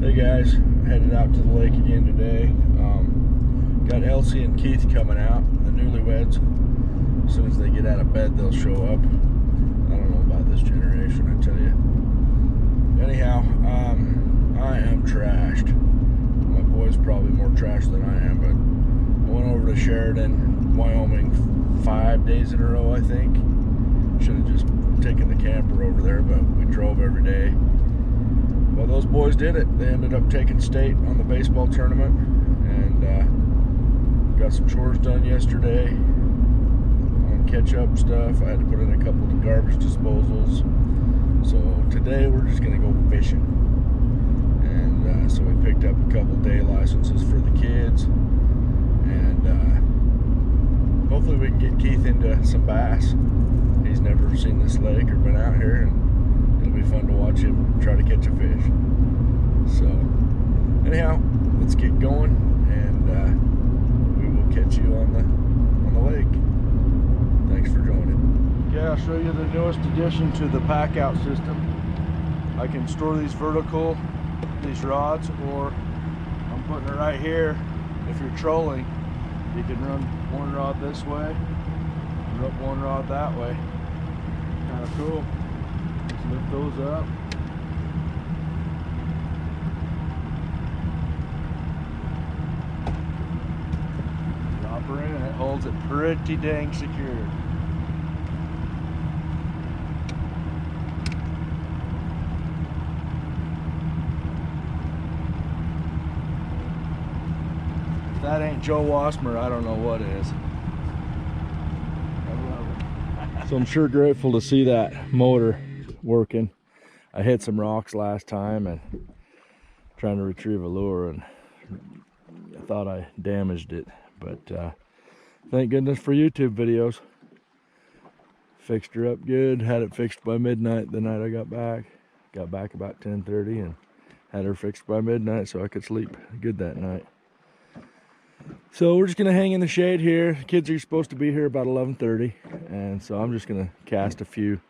Hey guys, headed out to the lake again today. Got Elsie and Keith coming out, the newlyweds. As soon as they get out of bed, they'll show up. I don't know about this generation, I tell you. Anyhow, I am trashed. My boy's probably more trashed than I am, but I went over to Sheridan, Wyoming 5 days in a row, I think. Should have just taken the camper over there, but we drove every day. Well, those boys did it. They ended up taking state on the baseball tournament, and got some chores done yesterday on catch-up stuff. I had to put in a couple of garbage disposals. So today we're just gonna go fishing, and so we picked up a couple day licenses for the kids, and hopefully we can get Keith into some bass. He's never seen this lake or been out here, and it'll be fun to watch him try to catch a fish. So anyhow, let's get going, and we will catch you on the lake. Thanks for joining. Okay, I'll show you the newest addition to the pack out system. I can store these vertical, these rods, or I'm putting it right here. If you're trolling, you can run one rod this way, run one rod that way. Kind of cool. Let's lift those up. Drop her in, and it holds it pretty dang secure. If that ain't Joe Wasmer, I don't know what is. So I'm sure grateful to see that motor working. I hit some rocks last time and trying to retrieve a lure, and I thought I damaged it, but thank goodness for YouTube videos. Fixed her up good, had it fixed by midnight the night I got back. Got back about 10:30 and had her fixed by midnight so I could sleep good that night. So we're just gonna hang in the shade here. Kids are supposed to be here about 11:30, and so I'm just gonna cast a few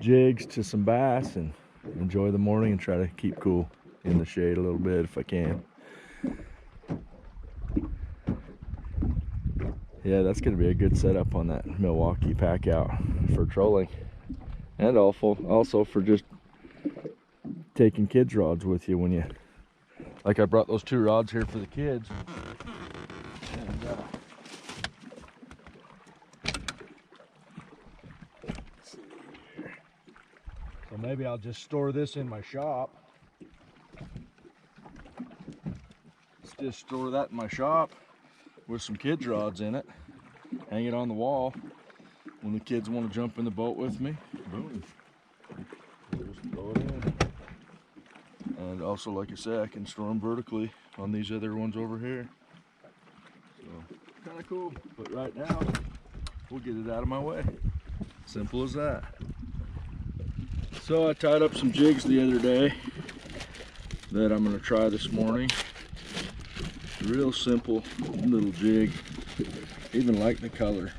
jigs to some bass and enjoy the morning and try to keep cool in the shade a little bit if I can. Yeah, that's gonna be a good setup on that Milwaukee pack out for trolling, and also for just taking kids rods with you when you, like I brought those 2 rods here for the kids. And, let's see here. So maybe I'll just store this in my shop. Let's just store that in my shop with some kids rods in it. Hang it on the wall. When the kids want to jump in the boat with me, boom. Just throw it in. And also, like I said, I can store them vertically on these other ones over here. So, kind of cool. But right now, we'll get it out of my way. Simple as that. So I tied up some jigs the other day that I'm going to try this morning. Real simple little jig. Even like the color.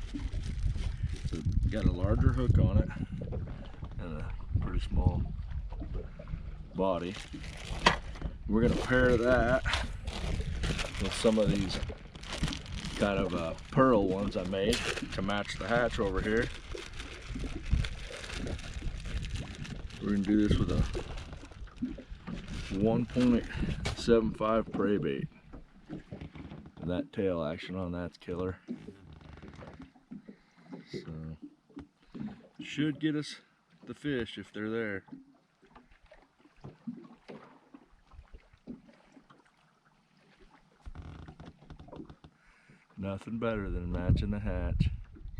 It's got a larger hook on it and a pretty small body. We're going to pair that with some of these kind of pearl ones I made to match the hatch over here. We're going to do this with a 1.75 prey bait. And that tail action on that's killer. So should get us the fish if they're there. Nothing better than matching the hatch.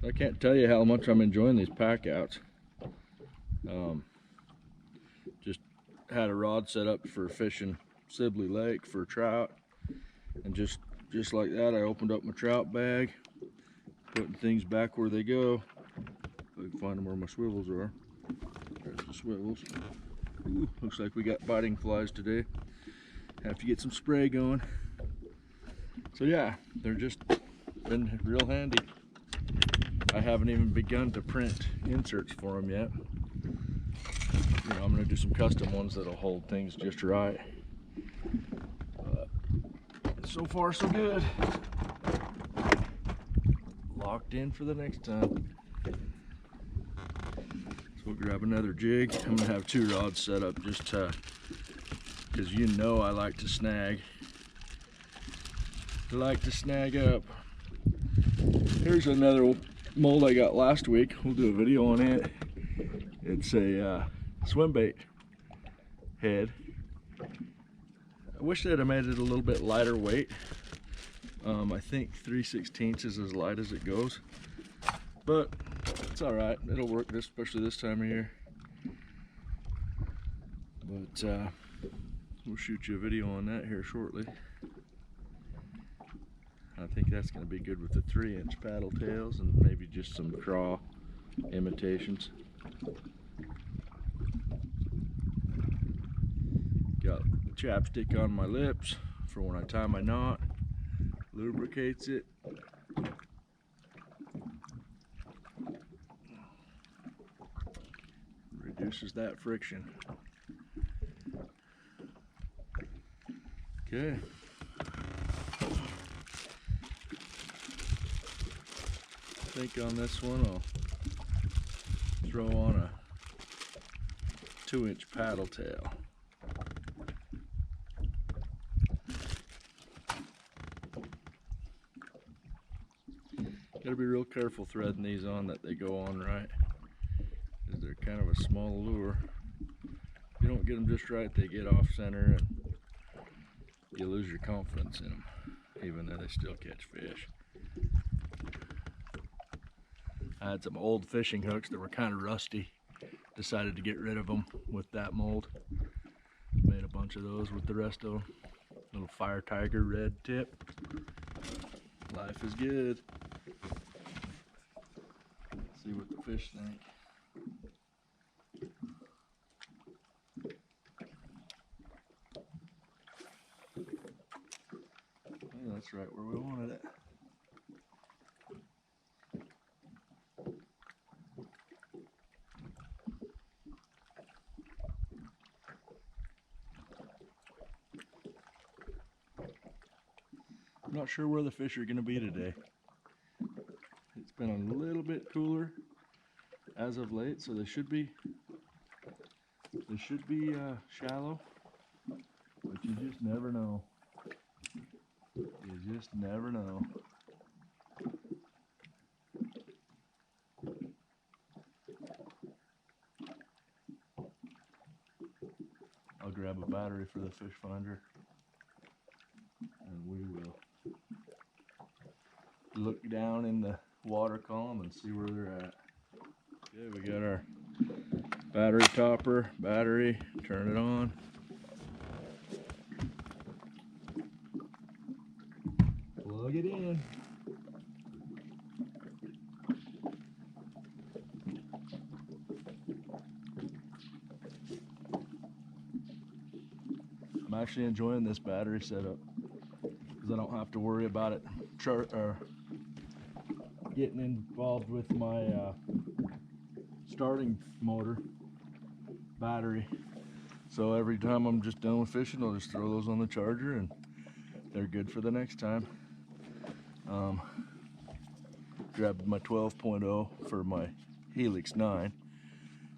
I can't tell you how much I'm enjoying these pack outs. Just had a rod set up for fishing Sibley Lake for trout, and just like that, I opened up my trout bag, putting things back where they go. If I can find them where my swivels are. There's the swivels. Ooh, looks like we got biting flies today. Have to get some spray going. So yeah, they're just been real handy. I haven't even begun to print inserts for them yet. You know, I'm going to do some custom ones that'll hold things just right. But so far so good. Locked in for the next time. So we'll grab another jig. I'm gonna have 2 rods set up just to, because you know I like to snag. I like to snag up. Here's another mold I got last week. We'll do a video on it. It's a swim bait head. I wish they'd have made it a little bit lighter weight. I think 3/16 is as light as it goes, but it's all right. It'll work, especially this time of year. But we'll shoot you a video on that here shortly. I think that's going to be good with the 3-inch paddle tails and maybe just some craw imitations. Got chapstick on my lips for when I tie my knot. Lubricates it. Reduces that friction. Okay. I think on this one I'll throw on a 2-inch paddle tail. Gotta be real careful threading these on that they go on right, because they're kind of a small lure. If you don't get them just right, they get off center and you lose your confidence in them, even though they still catch fish. I had some old fishing hooks that were kind of rusty. Decided to get rid of them with that mold. Made a bunch of those with the rest of them. Little Fire Tiger red tip. Life is good. Let's see what the fish think. Yeah, that's right where we wanted it. I'm not sure where the fish are going to be today. It's been a little bit cooler as of late, so they should be shallow, but you just never know. You just never know. I'll grab a battery for the fish finder, and we will look down in the water column and see where they're at. Okay, we got our battery topper, battery, turn it on. Plug it in. I'm actually enjoying this battery setup because I don't have to worry about it getting involved with my starting motor battery. So every time I'm just done with fishing, I'll just throw those on the charger and they're good for the next time. Grabbed my 12.0 for my Helix 9.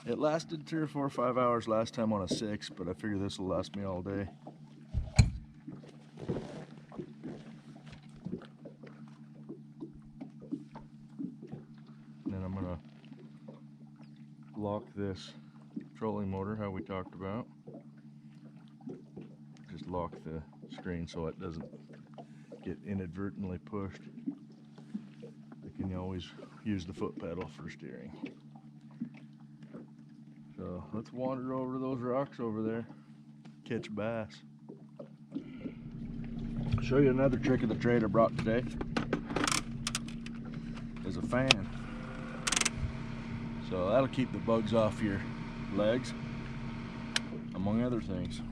It lasted 3 or 4 or 5 hours last time on a 6, but I figure this will last me all day. Then I'm gonna lock this trolling motor, how we talked about. Just lock the screen so it doesn't get inadvertently pushed. You can always use the foot pedal for steering. So let's wander over those rocks over there, catch bass. I'll show you another trick of the trade I brought today. Is a fan. So that'll keep the bugs off your legs, among other things.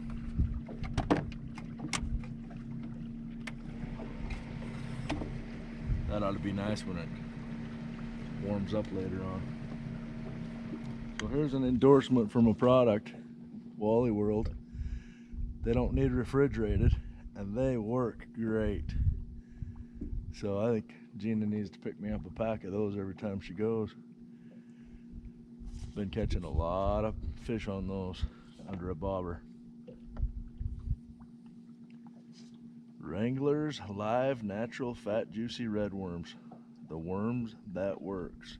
That ought to be nice when it warms up later on. So here's an endorsement from a product, Wally World. They don't need refrigerated, and they work great. So I think Jeanna needs to pick me up a pack of those every time she goes. Been catching a lot of fish on those under a bobber. Wrangler's live natural fat juicy red worms. The worms that works.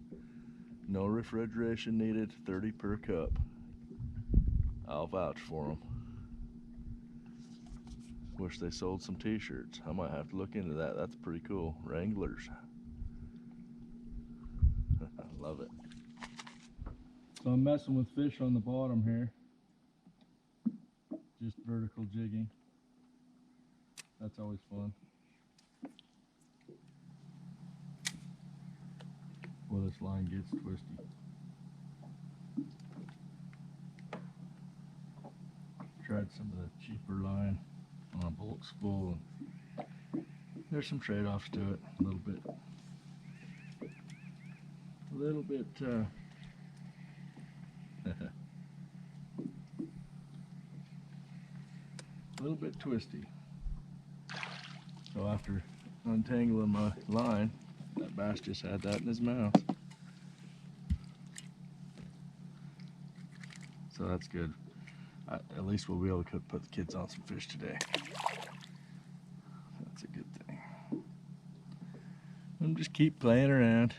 No refrigeration needed, 30 per cup. I'll vouch for them. Wish they sold some t-shirts. I might have to look into that. That's pretty cool. Wranglers. I love it. So I'm messing with fish on the bottom here. Just vertical jigging. That's always fun. Well, this line gets twisty. Tried some of the cheaper line on a bulk spool, and there's some trade-offs to it. A little bit a little bit twisty. So after untangling my line, that bass just had that in his mouth. So that's good. At least we'll be able to put the kids on some fish today. That's a good thing. And just keep playing around.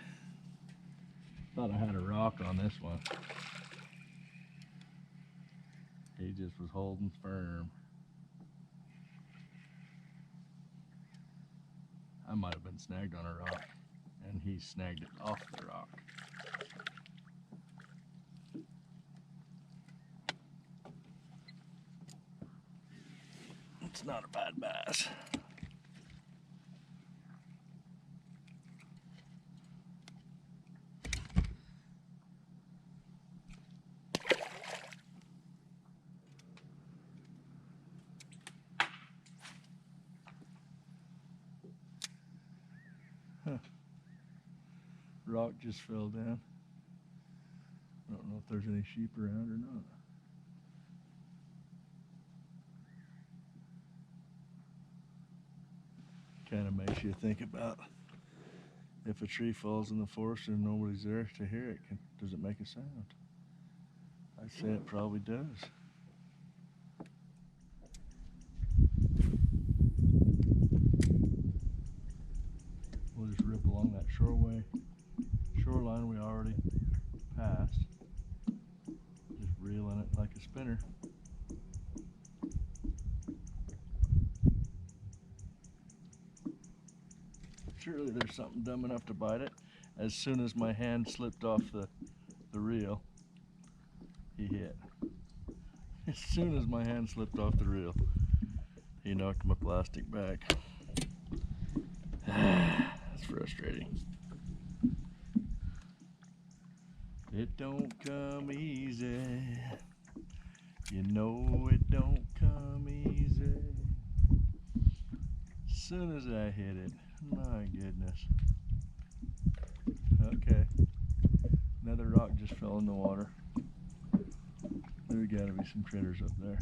Thought I had a rock on this one. He just was holding firm. I might have been snagged on a rock, and he snagged it off the rock. It's not a bad bass. Rock just fell down. I don't know if there's any sheep around or not. Kind of makes you think about if a tree falls in the forest and nobody's there to hear it, does it make a sound? I'd say it probably does. We'll just rip along that shoreline we already passed, just reeling it like a spinner. Surely there's something dumb enough to bite it. As soon as my hand slipped off the reel, he hit. As soon as my hand slipped off the reel, he knocked my plastic back. That's frustrating. It don't come easy. You know it don't come easy. As soon as I hit it, my goodness. Okay. Another rock just fell in the water. There gotta be some critters up there.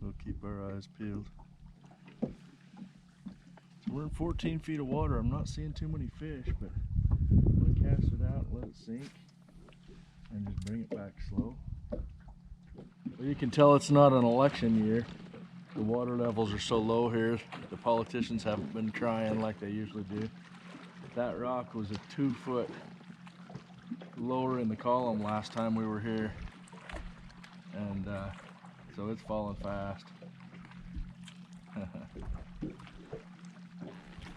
We'll keep our eyes peeled. So we're in 14 feet of water. I'm not seeing too many fish, but I'm gonna cast it out and let it sink and just bring it back slow. Well, you can tell it's not an election year. The water levels are so low here. The politicians haven't been trying like they usually do. That rock was a 2 foot lower in the column last time we were here, and so it's falling fast.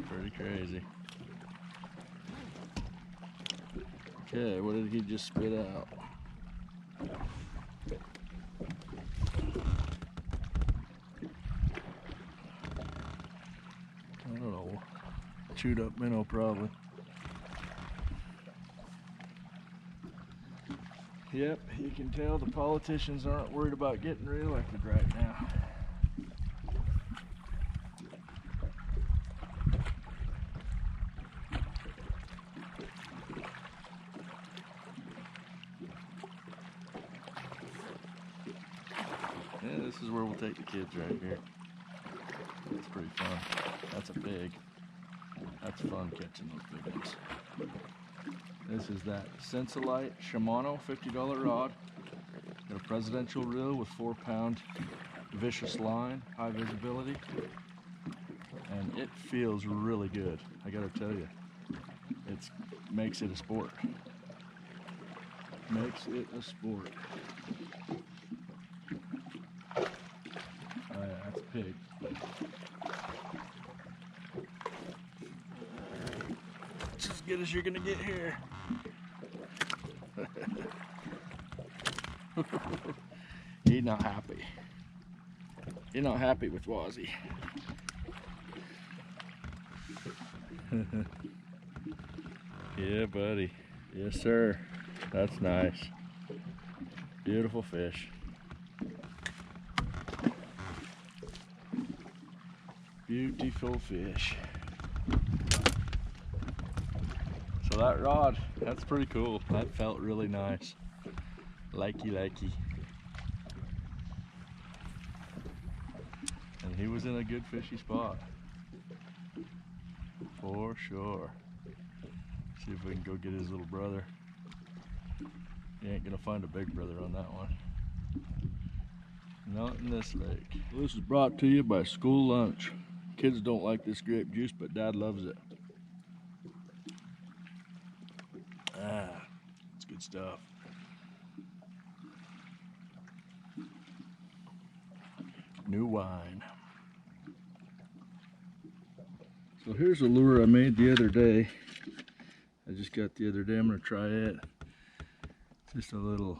Pretty crazy. Okay, what did he just spit out? I don't know. Chewed up minnow probably. Yep, you can tell the politicians aren't worried about getting reelected right now. is where we'll take the kids right here. It's pretty fun. That's a pig. That's fun catching those big ones. This is that Sensolite Shimano $50 rod. Got a presidential reel with 4-pound vicious line, high visibility. And it feels really good, I gotta tell you. It makes it a sport. Makes it a sport. Oh yeah, that's a pig. It's as good as you're gonna get here. He's not happy. He's not happy with Wazzy. Yeah, buddy. Yes, sir. That's nice. Beautiful fish. Beautiful fish. So that rod, that's pretty cool. That felt really nice. Likey. And he was in a good fishy spot. For sure. See if we can go get his little brother. You ain't gonna find a big brother on that one. Not in this lake. Well, this is brought to you by School Lunch. Kids don't like this grape juice, but Dad loves it. Ah, it's good stuff. New wine. So here's a lure I made the other day. I just got the other day. I'm gonna try it. Just a little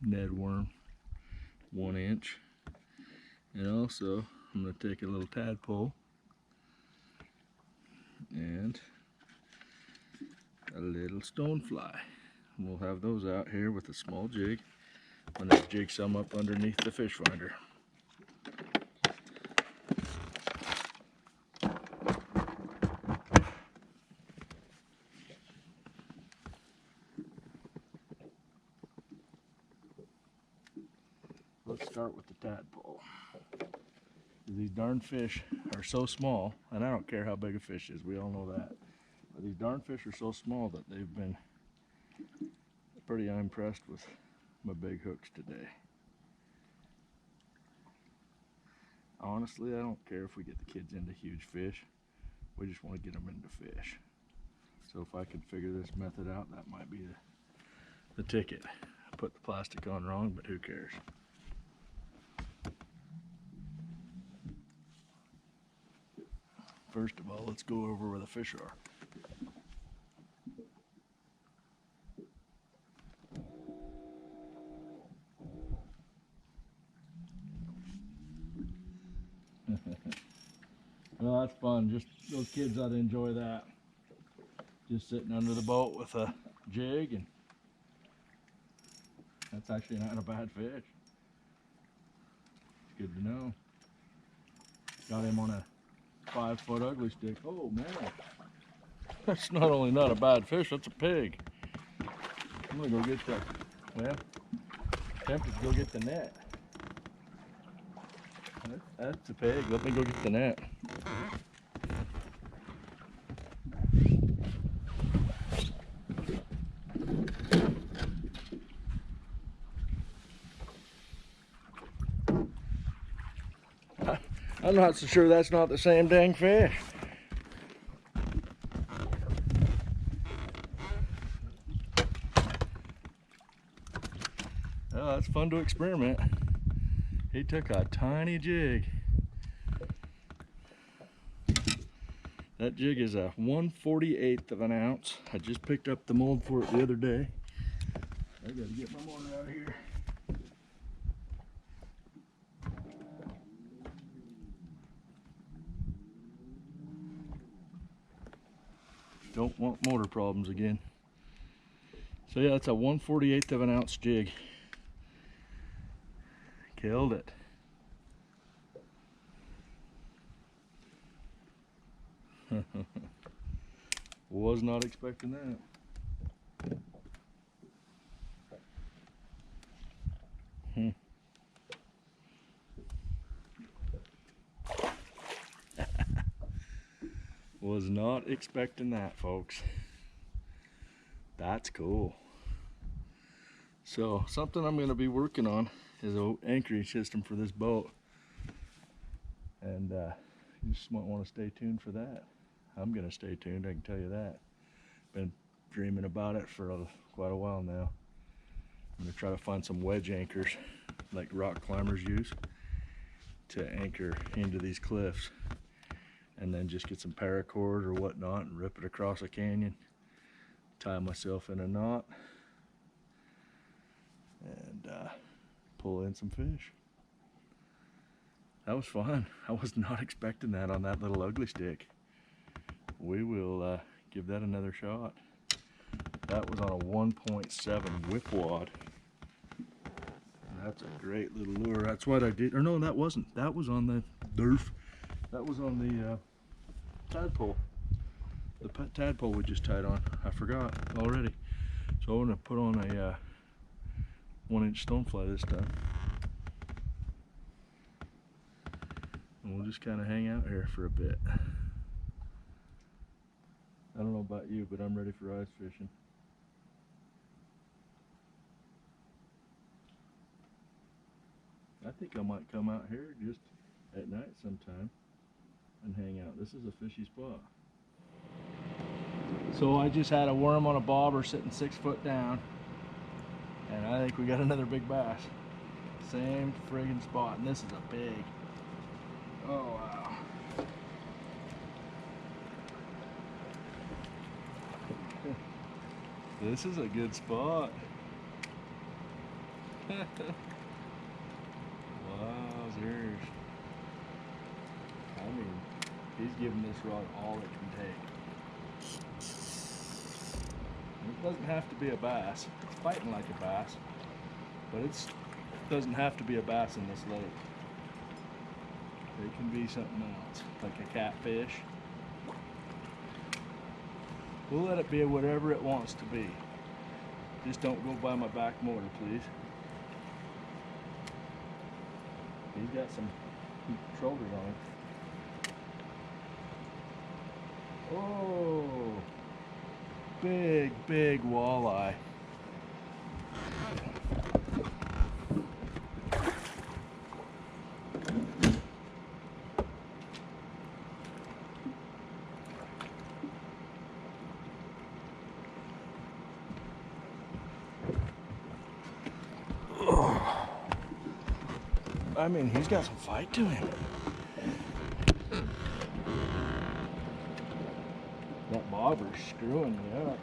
Ned worm, 1 inch. And also I'm gonna take a little tadpole and a little stonefly. And we'll have those out here with a small jig when I jig some up underneath the fish finder. Let's start with the tadpole. These darn fish are so small, and I don't care how big a fish is, we all know that. But these darn fish are so small that they've been pretty impressed with my big hooks today. Honestly, I don't care if we get the kids into huge fish. We just want to get them into fish. So if I could figure this method out, that might be the ticket. I put the plastic on wrong, but who cares? First of all, let's go over where the fish are. Well, that's fun. Just those kids ought to enjoy that. Just sitting under the boat with a jig, and that's actually not a bad fish. It's good to know. Got him on a 5-foot ugly stick. Oh man, that's not only not a bad fish, that's a pig. I'm gonna go get the, well, tempted to go get the net. That's a pig. Let me go get the net. I'm not so sure that's not the same dang fish. Well, that's fun to experiment. He took a tiny jig. That jig is a 1/48 of an ounce. I just picked up the mold for it the other day. I gotta get my motor out of here. Don't want motor problems again. So yeah, it's a 1/48 of an ounce jig. Killed it. Was not expecting that. Was not expecting that, folks. That's cool. So something I'm going to be working on is an anchoring system for this boat, and you just might want to stay tuned for that. I'm going to stay tuned, I can tell you that. Been dreaming about it for quite a while now. I'm going to try to find some wedge anchors like rock climbers use to anchor into these cliffs, and then just get some paracord or whatnot and rip it across a canyon, tie myself in a knot, and pull in some fish. That was fun. I was not expecting that on that little ugly stick. We will give that another shot. That was on a 1.7 whip wad. That's a great little lure. That's what I did. Or no, that wasn't. That was on the derf. That was on the tadpole. The tadpole we just tied on. I forgot already. So I'm gonna put on a 1-inch stonefly this time. And we'll just kind of hang out here for a bit. I don't know about you, but I'm ready for ice fishing. I think I might come out here just at night sometime and hang out. This is a fishy spot. So I just had a worm on a bobber sitting 6 foot down, and I think we got another big bass. Same friggin' spot, and this is a big. Oh wow. This is a good spot. Wowzers. I mean, he's giving this rod all it can take. It doesn't have to be a bass. It's fighting like a bass, but it doesn't have to be a bass in this lake. It can be something else, like a catfish. We'll let it be whatever it wants to be. Just don't go by my back motor, please. He's got some shoulders on him. Oh, big walleye. I mean, he's got some fight to him. That bobber's screwing me up.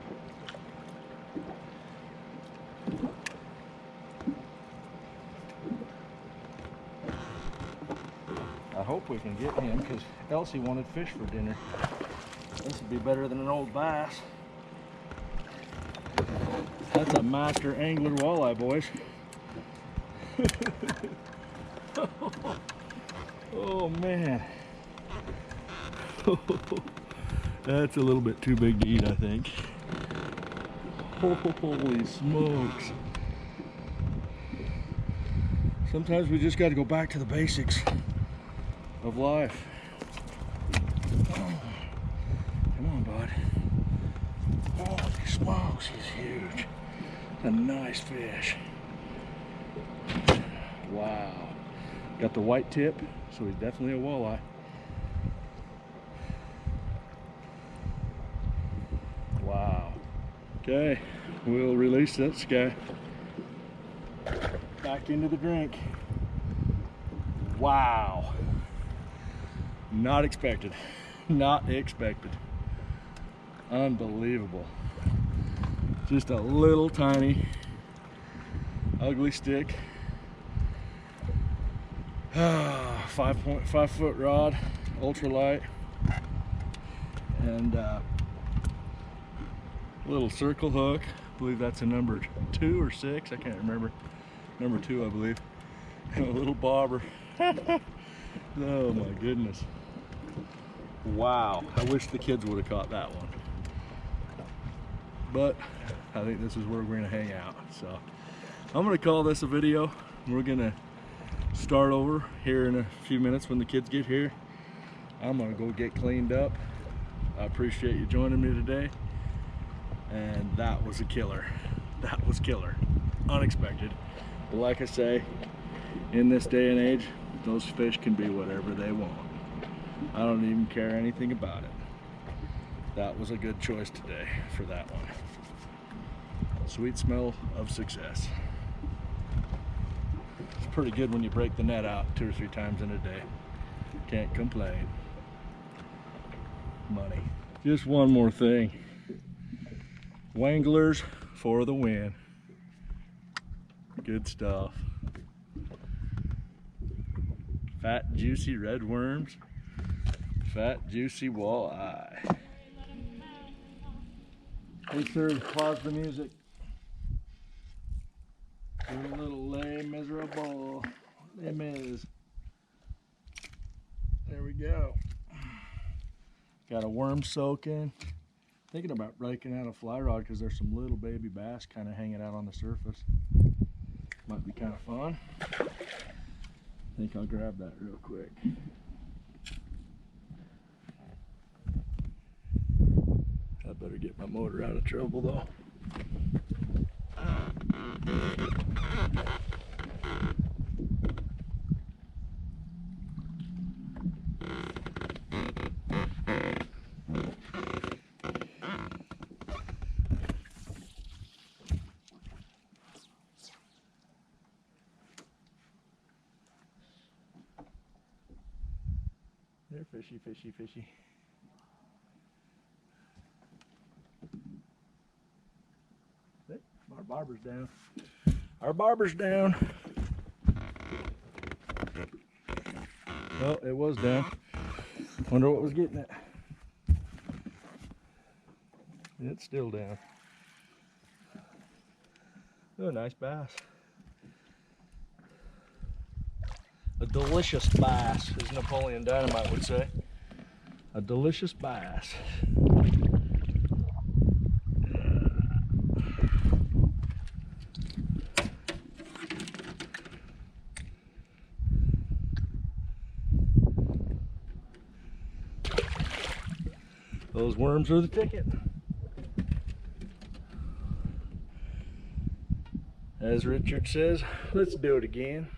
I hope we can get him, because Elsie wanted fish for dinner. This would be better than an old bass. That's a master angler walleye, boys. Oh man. That's a little bit too big to eat, I think. Holy smokes. Sometimes we just got to go back to the basics of life. Come on, bud. Holy smokes, he's huge. A nice fish. Wow. Got the white tip, so he's definitely a walleye. Wow. Okay, we'll release this guy back into the drink. Wow. Not expected. Not expected. Unbelievable. Just a little tiny ugly stick. 5.5 foot rod, ultralight, and little circle hook. I believe that's a number 2 or 6, I can't remember. Number 2, I believe. And a little bobber. Oh my goodness. Wow, I wish the kids would have caught that one. But I think this is where we're gonna hang out. So I'm gonna call this a video. we're gonna start over here in a few minutes when the kids get here. I'm gonna go get cleaned up. I appreciate you joining me today. And that was a killer. That was killer. Unexpected. But like I say, in this day and age, those fish can be whatever they want. I don't even care anything about it. That was a good choice today for that one. Sweet smell of success. It's pretty good when you break the net out 2 or 3 times in a day. Can't complain. Money. Just one more thing. Wanglers for the win. Good stuff. Fat, juicy red worms. Fat, juicy walleye. Hey sir, pause the music. You little lame, miserable. Them is. There we go. Got a worm soaking. Thinking about breaking out a fly rod because there's some little baby bass kind of hanging out on the surface. Might be kind of fun. I think I'll grab that real quick. I better get my motor out of trouble though. They're fishy, fishy, fishy. Hey, our barber's down. Our barber's down. Well, it was down. Wonder what was getting it. It's still down. Oh, nice bass. A delicious bass, as Napoleon Dynamite would say. A delicious bass. Those worms are the ticket. As Richard says, let's do it again.